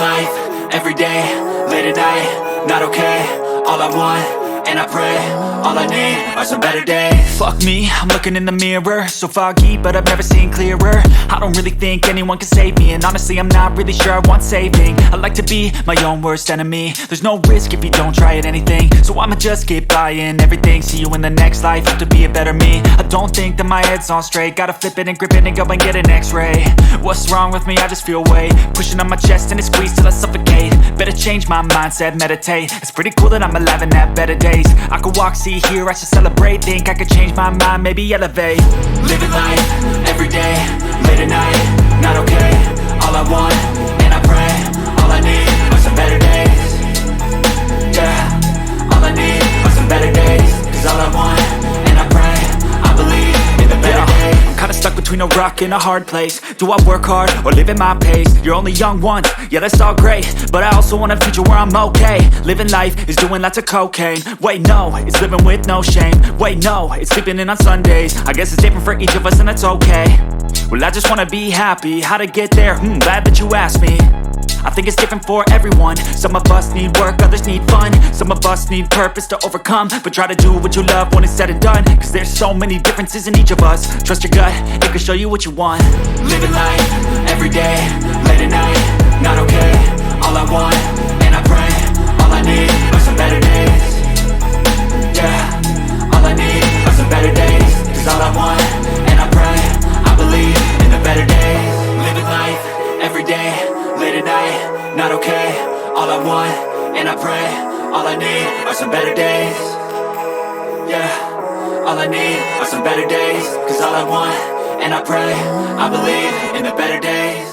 life, every day, late at night, not okay. All I want, and I pray, all I need are some better days. Fuck me, I'm looking in the mirror, so foggy, but I've never seen clearer. I don't really think anyone can save me, and honestly I'm not really sure I want saving. I like to be my own worst enemy. There's no risk if you don't try at anything, so I'ma just keep buying everything. See you in the next life, have to be a better me. I don't think that my head's on straight, gotta flip it and grip it and go and get an x-ray. What's wrong with me? I just feel weight pushing on my chest and it squeezes till I suffocate. Better change my mindset, meditate. It's pretty cool that I'm alive and have better days. I could walk, see, hear, I should celebrate. Think I could change my mind, maybe elevate. Living life, every day, late at night, not okay. All I want, and I pray, all I need are some better days. Yeah, all I need are some better days. Cause all I want, and I pray, I believe in the better days. I'm kinda stuck between a rock and a hard place. Do I work hard or live at my pace? You're only young once, yeah that's all great, but I also want a future where I'm okay. Living life is doing lots of cocaine. Wait no, it's living with no shame. Wait no, it's sleeping in on Sundays. I guess it's different for each of us and that's okay. Well I just wanna be happy, how to get there? Glad that you asked me. I think it's different for everyone. Some of us need work, others need fun. Some of us need purpose to overcome. But try to do what you love when it's said and done. Cause there's so many differences in each of us. Trust your gut, it can show you what you want. Living life, every day, late at night, not okay. All I want, and I pray, all I need are some better days. Yeah, all I need are some better days. Cause all I want, and I pray, I believe in the better days. Living life, every day, late at night, not okay. All I want, and I pray, all I need are some better days. Yeah, all I need are some better days. Cause all I want, and I pray, I believe in the better days.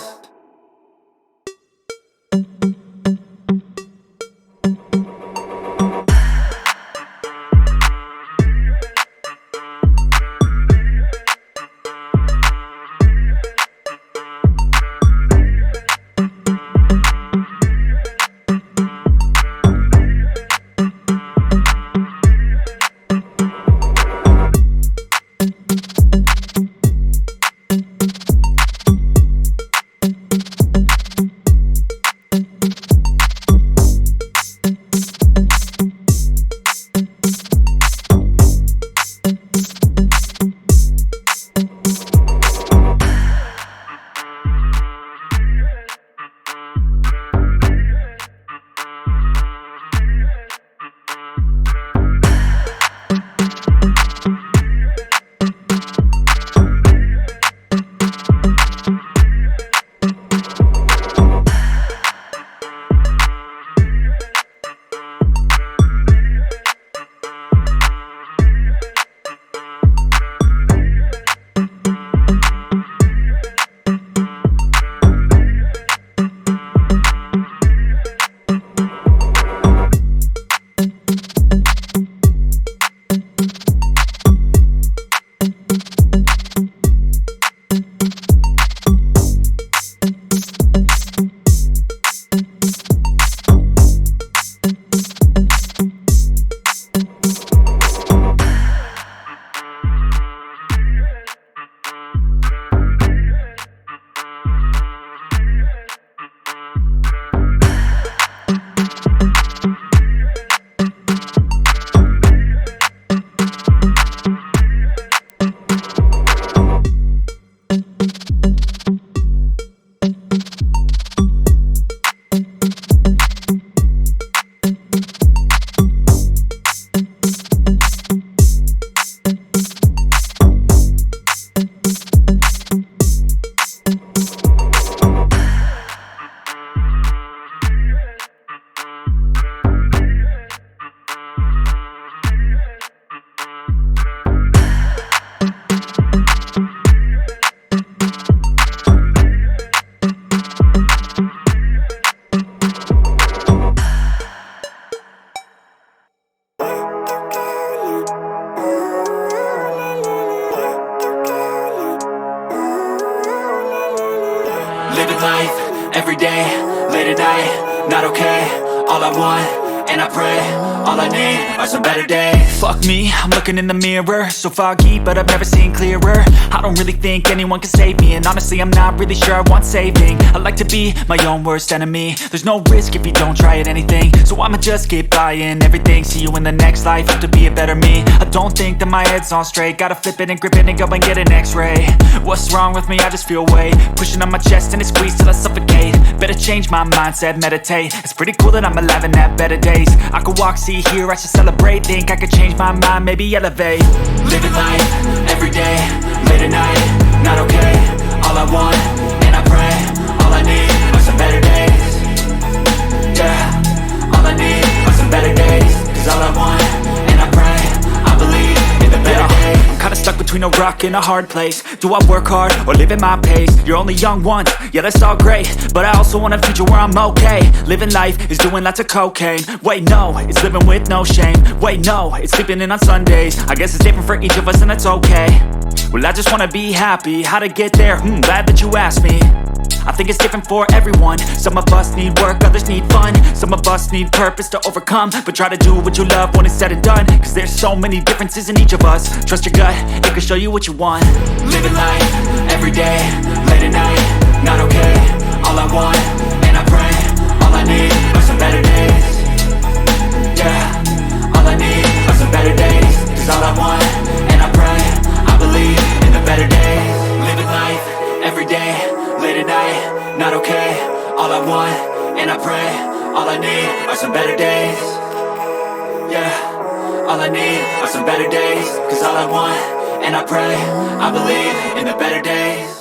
Living life, every day, late at night, not okay. All I want, and I pray. All I need are some better days. Fuck me, I'm looking in the mirror, so foggy, but I've never seen clearer. I don't really think anyone can save me, and honestly I'm not really sure I want saving. I like to be my own worst enemy. There's no risk if you don't try at anything, so I'ma just keep buying everything. See you in the next life, have to be a better me. I don't think that my head's on straight, gotta flip it and grip it and go and get an x-ray. What's wrong with me? I just feel weight pushing on my chest and it squeezes till I suffocate. Better change my mindset, meditate. It's pretty cool that I'm alive and have better days. I could walk, see, hear, I should celebrate. Think I could change my mind, maybe elevate. Living life, everyday, late at night, not okay. All I want, and I pray, all I need are some better days. Yeah, all I need are some better days. Cause all I want, and I pray, I believe in the better days. I'm kinda stuck between a rock and a hard place. Do I work hard or live at my pace? You're only young once, yeah that's all great, but I also want a future where I'm okay. Living life is doing lots of cocaine. Wait no, it's living with no shame. Wait no, it's sleeping in on Sundays. I guess it's different for each of us and that's okay. Well I just wanna be happy, how to get there? Glad that you asked me. I think it's different for everyone. Some of us need work, others need fun. Some of us need purpose to overcome. But try to do what you love when it's said and done, cause there's so many differences in each of us. Trust your gut, it can show you what you want. Living life, everyday, late at night, not okay. All I want, and I pray, all I need are some better days. Yeah, all I need are some better days. Cause all I want, and I pray, I believe in the better days. Living life, everyday, late at night, not okay. All I want, and I pray, all I need are some better days. Yeah, all I need are some better days. Cause all I want, and I pray, I believe in the better days.